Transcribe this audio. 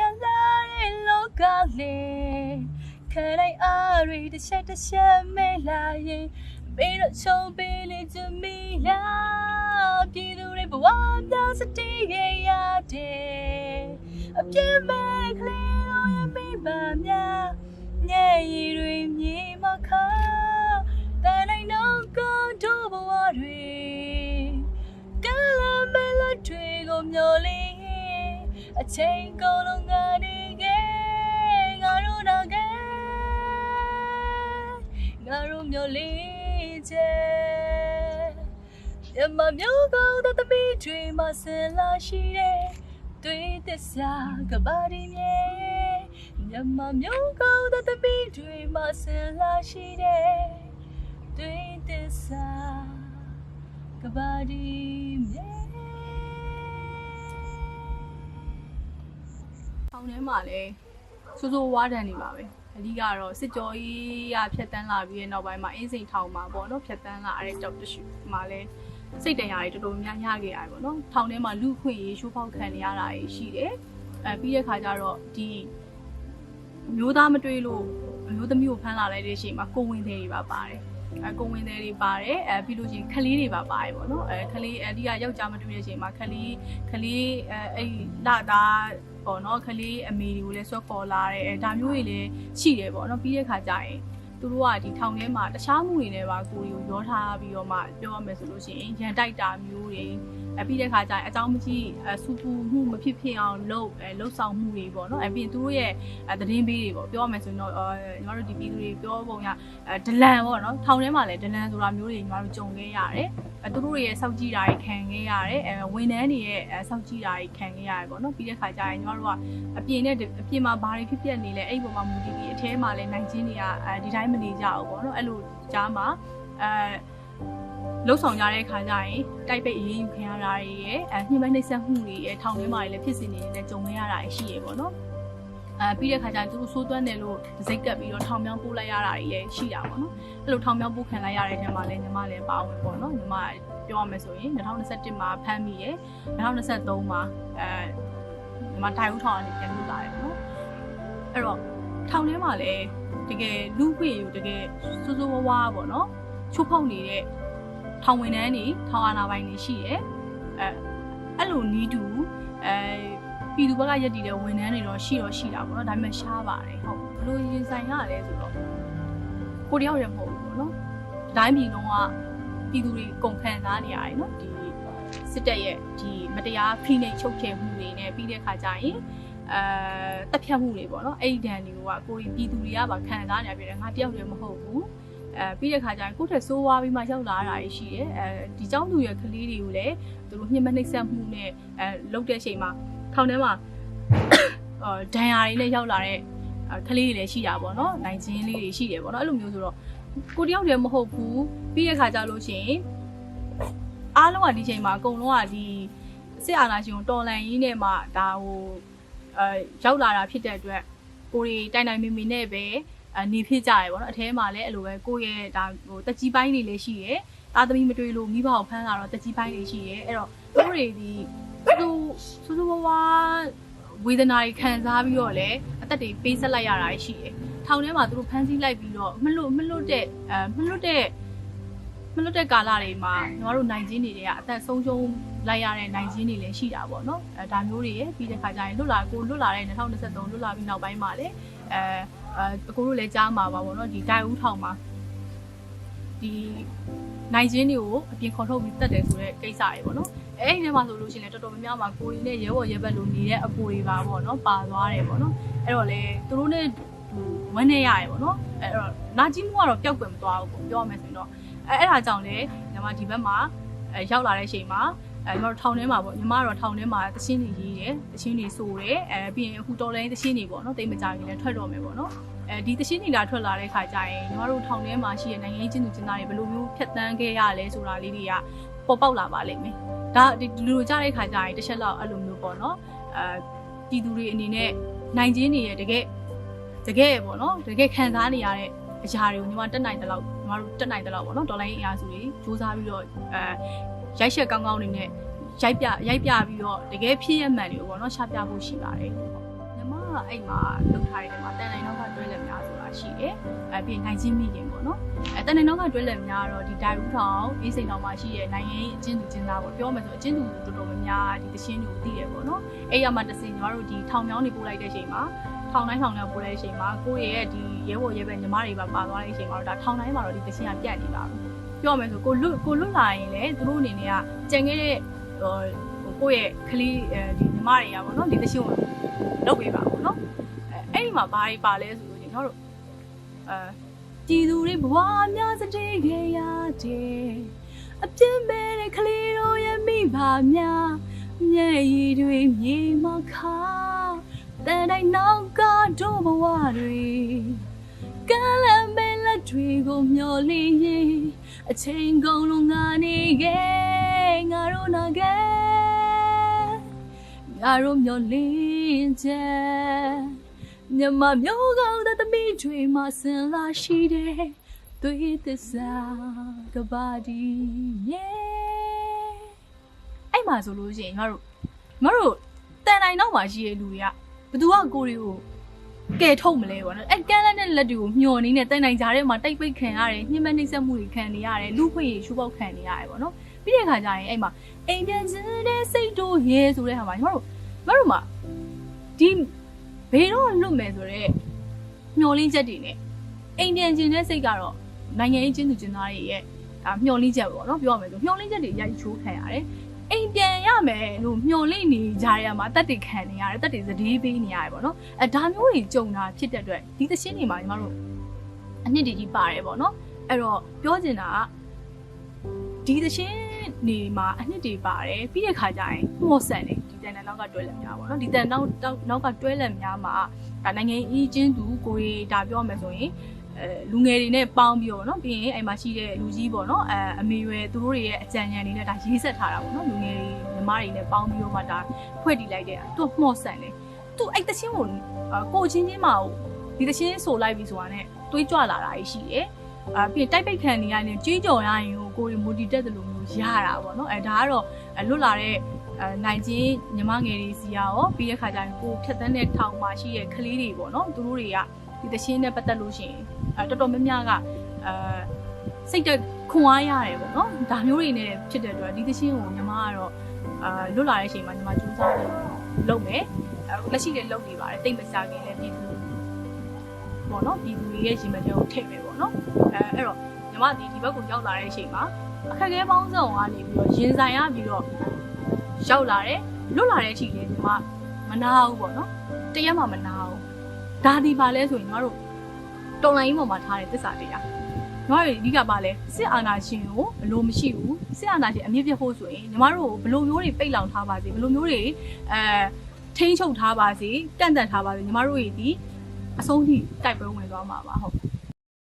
လာတဲ့လောကလေးခလိုက်အားတွေတစ်ချက်မဲလာရင်ပြီးတော့ချုံပေးလေချမီလားပြည်သူတွေဘဝပြောင်းစတေးခဲ့ရတယ်အပြည့်မဲ့ကလေးတို့ရဲ့မိဘများညရည်တွေမြေမခါတန်နိုင်တော့ကိုတို့ဘဝတွေကလမ်းမဲလက်တွေကိုမျောလင်းအချိန်ကုန်လုံးကနေခဲ့ငါတို့တော့ခဲ့ငါတို့မျောလင်းချက်မြမမျိုးကောင်းတဲ့သမီးတွေမှာဆင်လာရှိတဲ့တွေ့သစ္စာကဘာဒီမြေမြမမျိုးကောင်းတဲ့သမီးတွေမှာဆင်လာရှိတဲ့တွေ့သစ္စာကဘာဒီမြေအောင်ထဲမှာလဲစိုးစိုးဝါးတန်နေပါပဲအဓိကတော့စစ်ကြောရေးရဖြတ်တန်းလာပြီးတဲ့နောက်ပိုင်းမှာအင်းစိန်ထောင်မှာပေါ့နော်ဖြတ်တန်းလာတဲ့တောက်တရှူမှာလဲစိတ်တရားတွေတော်တော်များများရခဲ့ရတယ်ပေါ့နော်ထောင်ထဲမှာလူခွင့်ရေးရှိုးဖောက်ခံနေရတာရှိတယ်ပြီးတဲ့ခါကျတော့ဒီမျိုးသားမတွေ့လို့မျိုးသမီးကိုဖမ်းလာလိုက်တဲ့အချိန်မှာကိုဝင်သေးတွေပါပါတယ်ကိုဝင်သေးတွေပါတယ်ပြီးလို့ရှိရင်ခလေးတွေပါပါတယ်ပေါ့နော်ခလေးအဓိကယောက်ျားမတွေ့တဲ့အချိန်မှာခလေးအဲ့လာသားပေါ့နော်ခလေးအမေတွေကိုလည်းဆွဲခေါ်လာတယ်ဒါမျိုးတွေလည်းရှိတယ်ပေါ့နော်ပြီးတဲ့ခါကျရင်သူတို့ကဒီထောင်ထဲမှာတခြားမှုတွေနဲ့ပါကိုယ်ကိုရောထားပြီးတော့မှပြောရမယ်ဆိုလို့ရှိရင်ရန်တိုက်တာမျိုးတွေပြီးတဲ့ခါကျရင်အကြောင်းမကြီးစူပူမှုမဖြစ်အောင်လှုပ်ဆောင်မှုတွေပေါ့နော်ပြီးရင်သူတို့ရဲ့သတင်းပေးတွေပေါ့ပြောရမယ်ဆိုရင်တော့ညီမတို့ဒီပြည်သူတွေပြောပုံရဒလန်ပေါ့နော်ထောင်ထဲမှာလည်းဒလန်ဆိုတာမျိုးတွေညီမတို့ကြုံခဲ့ရတယ်သူတို့ရဲ့စောက်ကြည့်တာတွေခံခဲ့ရတယ်ဝန်ထမ်းတွေရဲ့စောက်ကြည့်တာတွေခံခဲ့ရတယ်ပေါ့နော်ပြီးတဲ့ခါကျရင်ညီမတို့ကအပြင်မှာဘာတွေဖြစ်နေလဲအဲ့ဒီပုံမှာမူတည်ပြီးအထဲမှာလည်းနိုင်ချင်းတွေကဒီတိုင်းမနေကြဘူးပေါ့နော်အဲ့လိုကြားမှာလှုပ်ဆောင်ကြတဲ့ခါကျရင်တိုက်ပိတ်အေးအေးယူခံရတာတွေရဲ့ညှိနှိုင်းဆက်မှုတွေရဲ့ထောင်ထဲမှာလည်းဖြစ်နေနေတဲ့ကြုံရတာရှိရပေါ့နော်ပြီးတဲ့ခါကျရင်သူတို့ဆိုးသွမ်းတယ်လို့စိတ်ကပ်ပြီးတော့ထောင်မြောင်းပို့လိုက်ရတာတွေလည်းရှိတာပေါ့နော်အဲ့လိုထောင်မြောင်းပို့ခံလိုက်ရတဲ့ထဲမှာလည်းညီမလည်းပါဝင်ပေါ့နော်ညီမပြောရမယ်ဆိုရင်2021မှာဖမ်းမိရယ်2023မှာညီမတိုင်ဦးထောင်ကနေပြန်လွတ်လာတယ်ပေါ့နော်အဲ့တော့ထောင်ထဲမှာလည်းတကယ်လူ့ခွင့်ယူတကယ်စိုးစိုးဝါးဝါးပေါ့နော်ချိုးဖောက်နေတဲ့ထောင်ဝင်တန်းတွေထောင်အာဏာပိုင်တွေရှိတယ်အဲ့လိုနီးတူပြည်သူဘက်ကရက်တည်တဲ့ဝန်ထမ်းတွေတော့ရှိတာပေါ့နော်ဒါပေမဲ့ရှားပါတယ်ဟုတ်ဘလို့ရင်ဆိုင်ရလဲဆိုတော့ကိုတယောက်ရမဟုတ်ဘူးပေါ့နော်တိုင်းပြည်လုံးကပြည်သူတွေကုန်ခံစားနေရတယ်နော်ဒီစစ်တပ်ရဲ့ဒီမတရားဖိနှိပ်ချုပ်ချယ်မှုတွေနဲ့ပြီးတဲ့ခါကျရင်တပ်ဖြတ်မှုတွေပေါ့နော်အဲ့ဒီဒဏ်တွေကကိုရီပြည်သူတွေကပါခံစားနေရပြီငါတယောက်တည်းမဟုတ်ဘူးပြီးတဲ့ခါကျရင်ကိုယ့်ထက်ဆိုးဝါးပြီးမှရောက်လာတာရှိတယ်ဒီเจ้าသူရဲ့ကလေးတွေကိုလည်းသူတို့ညှဉ်းပန်းနှိပ်စက်မှုနဲ့လှုပ်တဲ့အချိန်မှာထောင်ထဲမှာဒဏ်ရာတွေနဲ့ရောက်လာတဲ့ကလေးတွေလည်းရှိတာပေါ့နော်နိုင်ချင်းလေးတွေရှိတယ်ပေါ့နော်အဲ့လိုမျိုးဆိုတော့ကိုတယောက်တည်းမဟုတ်ဘူးပြီးတဲ့ခါကျလို့ရှိရင်အားလုံးကဒီချိန်မှာအကုန်လုံးကဒီစစ်အာဏာရှင်ကိုတော်လှန်ရေးနဲ့မှဒါဟိုရောက်လာတာဖြစ်တဲ့အတွက်ကိုရီတိုင်တိုင်မီမီနဲ့ပဲနေဖြစ်ကြရပေါ့နော်အထဲမှာလည်းအဲ့လိုပဲကိုယ့်ရဲ့ဒါဟိုတက်ကြီးပိုင်းတွေလည်းရှိတယ်သားသမီးမတွေ့လို့မိဘကိုဖမ်းလာတော့တက်ကြီးပိုင်းတွေရှိတယ်အဲ့တော့သူတို့တွေဒီသူစူးစူးဝါးဝေဒနာတွေခံစားပြီးတော့လည်းအသက်တွေပေးဆက်လိုက်ရတာရှိတယ်ထောင်ထဲမှာသူတို့ဖမ်းဆီးလိုက်ပြီးတော့မလွတ်တဲ့ကာလတွေမှာညီမတို့နိုင်ချင်းတွေကအသက်ဆုံးရှုံးလိုက်ရတဲ့နိုင်ချင်းတွေလည်းရှိတာပေါ့နော်ဒါမျိုးတွေရဲ့ပြီးတဲ့ခါကျရင်လွတ်လာတဲ့2023လွတ်လာပြီးနောက်ပိုင်းမှာလည်းအကိုတို့လည်းကြားမှာပါပေါ့နော်ဒီတိုင်ဦးထောင်မှာဒီနိုင်ချင်းတွေကိုအပြင်ခေါ်ထုတ်ပြီးတက်တယ်ဆိုတဲ့ကိစ္စတွေပေါ့နော်အဲ့ဒီထဲမှာဆိုလို့ရှိရင်လည်းတော်တော်များများမှာကိုရီနဲ့ရဲဘော်ရဲဘက်လိုနေတဲ့အကိုတွေပါပေါ့နော်ပါသွားတယ်ပေါ့နော်အဲ့တော့လေသူတို့နဲ့ဝန်းနေရတယ်ပေါ့နော်အဲ့တော့နာကြီးမှုကတော့ပျောက်ကွယ်မသွားဘူးပေါ့ပြောရမယ်ဆိုရင်တော့အဲ့ဒါကြောင့်လေညီမဒီဘက်မှာရောက်လာတဲ့အချိန်မှာညီမတို့ထောင်ထဲမှာပေါ့ညီမတို့ထောင်ထဲမှာတချင်းတွေရေးတယ်တချင်းတွေဆိုတယ်ပြီးရင်အခုတော်လိုင်းတချင်းတွေပေါ့နော်တိတ်မကြခင်လည်းထွက်တော့မယ်ပေါ့နော်ဒီတချင်းတွေလာထွက်လာတဲ့ခါကျရင်ညီမတို့ထောင်ထဲမှာရှိတဲ့နိုင်ငံရေးကျင်းသူကျင်းသားတွေဘယ်လိုမျိုးဖြတ်တန်းခဲ့ရလဲဆိုတာလေးတွေကပေါ်ပေါက်လာပါလိမ့်မယ်ဒါဒီလိုကြားတဲ့ခါကျရင်တစ်ချက်လောက်အဲ့လိုမျိုးပေါ့နော်ပြည်သူတွေအနေနဲ့နိုင်ချင်းတွေရဲ့တကယ်ပေါ့နော်တကယ်ခံစားနေရတဲ့အရာတွေကိုညီမတက်နိုင်တဲ့လောက်ညီမတို့တက်နိုင်တဲ့လောက်ပေါ့နော်ဒေါ်လာရင်းအရာစုတွေစူးစမ်းပြီးတော့ရိုက်ချက်ကောင်းကောင်းတွေနဲ့ရိုက်ပြပြီးတော့တကယ်ဖြစ်ရမှန်တွေကိုပေါ့နော်ရှာပြဖို့ရှိပါတယ်ညီ မအဲ့မှာလုပ်ထားတဲ့မှာတန်နိုင်နောက်ကတွဲလက်များဆိုတာရှိတယ်ပြီးနိုင်ချင်းမိခင်ပေါ့နော်တန်နိုင်နောက်ကတွဲလက်များတော့ဒီဒိုင်ဦးထောင်အေးစိန်ထောင်မှာရှိတဲ့နိုင်ငံရေးအကျဉ်းသူကျင်းသားပေါ့ပြောမယ်ဆိုအကျဉ်းသူတော်တော်များများဒီသချင်းတွေကိုသိတယ်ပေါ့နော်အဲ့ရမှာတစ်စင်ကျွန်တော်တို့ဒီထောင်မြောင်းတွေပို့လိုက်တဲ့အချိန်မှာထောင်တိုင်းထောင်တွေပို့လိုက်တဲ့အချိန်မှာကိုယ့်ရဲ့ဒီရဲဘော်ရဲဘက်ညီမတွေပါသွားတဲ့အချိန်မှာတော့ဒါထောင်တိုင်းမှာတော့ဒီသချင်းကပြတ်နေပါဘူးပြောမယ်ဆိုကိုလွတ်လာရင်လေသူတို့အနေနဲ့ကကြံခဲ့တဲ့ကိုယ့်ရဲ့ကလေးဒီညီမတွေကပေါ့နော်ဒီသချင်းကိုလုပ်ပေးပါပေါ့နော်အဲ့ဒီမှာဘာတွေပါလဲဆိုလို့ကျွန်တော်တို့ကြည်သူတွေဘဝများစတဲ့ခဲ့ရတဲ့အပြင်းမဲ့တဲ့ကလေးတို့ရဲ့မိဘများမျက်ရည်တွေမြေမခါတန်တိုင်းနောက်ကတို့ဘဝတွေကလမ်းပဲလက်တွေကိုမျောလင်းရင်အချိန်ကုန်လုံးငါနေခဲ့ငါတို့နာခဲ့ငါတို့မျောလင်းချက်မြမမျိုးကောင်းတဲ့သမီးတွေမှာဆင်လာရှိတယ်သွေးသစ္စာကဘာဒီရဲ့အဲ့မှာဆိုလို့ရှိရင်ငါတို့တန်တိုင်းတော့မှရှိတဲ့လူတွေကဘသူကကိုတွေကိုကဲထုတ်မလဲပေါ့နော်အဲ့ကန်းလန်းတဲ့လက်တွေကိုမျောနေတဲ့တန်တိုင်းကြားထဲမှာတိုက်ပိတ်ခံရတယ်ညှဉ်းပန်းနှိပ်စက်မှုတွေခံနေရတယ်လူခွေရှူပေါက်ခံနေရတယ်ပေါ့နော်ပြီးတဲ့အခါကျရင်အဲ့မှာအိမ်ပြန်ခြင်းတဲ့စိတ်တို့ရဲဆိုတဲ့ဟာမှာညီမတို့မှာဒီဘေးတော့လွတ်မယ်ဆိုတော့မျောလင်းချက်တွေနဲ့အိမ်ပြန်ခြင်းတဲ့စိတ်ကတော့နိုင်ငံရေးကျင်းသူကျင်းသားတွေရဲ့မျောလင်းချက်ပေါ့နော်ပြောရမယ်ဆိုမျောလင်းချက်တွေရိုက်ချိုးခံရတယ်အိမ်ပြန်ရမယ်လို့မျောလင့်နေကြရမှာတက်တွေခံနေရတယ်တက်တွေသတိပေးနေရတယ်ပေါ့နော်ဒါမျိုးတွေကြုံတာဖြစ်တဲ့အတွက်ဒီသချင်းတွေမှာညီမတို့အနှစ်တကြီးပါတယ်ပေါ့နော်အဲ့တော့ပြောချင်တာကဒီသချင်းနေမှာအနှစ်တွေပါတယ်ပြီးတဲ့ခါကျရင်မော့ဆန်နေဒီတန်နောက်ကတွဲလက်များပေါ့နော်ဒီတန်နောက်ကတွဲလက်များမှာဒါနိုင်ငံရေးချင်းသူကိုရီဒါပြောမယ်ဆိုရင်လူငယ်တွေနဲ့ပေါင်းပြီးတော့เนาะပြီးရင်အဲ့မှာရှိတဲ့လူကြီးပေါ့เนาะအမေရွယ်သူတို့တွေရဲ့အကြံဉာဏ်တွေနဲ့ဒါရေးဆက်ထားတာပေါ့เนาะလူငယ်တွေညီမတွေနဲ့ပေါင်းပြီးတော့မှဒါဖွဲ့တည်လိုက်တဲ့သူ့မော့ဆန်တယ်သူအဲ့တချင်းကိုချင်းမှာဒီတချင်းဆိုလိုက်ပြီဆိုတာနဲ့တွေးကြွလာတာရှိတယ်ပြီးတိုက်ပိတ်ခံနေရရင်ကြွေးကြော်ရရင်ကိုရီမူတီတက်တယ်လို့မျိုးရတာပေါ့เนาะဒါကတော့လွတ်လာတဲ့နိုင်ချင်းညီမငယ်တွေစီရောပြီးတဲ့ခါကျရင်ကိုဖြတ်တန်းတဲ့ထောင်မှာရှိတဲ့ကလေးတွေပေါ့เนาะသူတို့တွေကဒီသချင်းနဲ့ပတ်သက်လို့ရှိရင်တော်တော်များများကစိတ်တက်ခွန်အားရတယ်ပေါ့နော်ဒါမျိုးတွေနဲ့ဖြစ်တဲ့အတွက်ဒီသချင်းကိုညီမကတော့လွတ်လာတဲ့အချိန်မှာညီမစူးစမ်းလုပ်မယ်လက်ရှိလည်းလုပ်နေပါတယ်တိတ်မစားခင်လည်းပြည်သူပေါ့နော်ပြည်သူတွေရဲ့ရှင်မတဲ့ကိုထည့်မယ်ပေါ့နော်အဲ့တော့ညီမဒီဘက်ကိုရောက်လာတဲ့အချိန်မှာအခက်အခဲပေါင်းစုံကနေပြီးတော့ရင်ဆိုင်ရပြီးတော့ရောက်လာတယ်လွတ်လာတဲ့အချိန်လည်းညီမမနာဘူးပေါ့နော်တရက်မှမနာဘူးဒါဒီပါလဲဆိုရင်ညီမတို့တော်လိုင်းပေါ်မှာထားတဲ့သစ္စာတရားညီမတို့အဓိကပါလဲစစ်အာဏာရှင်ကိုဘလို့မရှိဘူးစစ်အာဏာရှင်အမြင့်ပြတ်ဖို့ဆိုရင်ညီမတို့ဘလို့မျိုးတွေပိတ်လောင်ထားပါစေဘလို့မျိုးတွေထိန်းချုပ်ထားပါစေကန့်တန့်ထားပါစေညီမတို့ရဲ့ဒီအဆုံးထိတိုက်ပွဲဝင်သွားမှာပါဟုတ်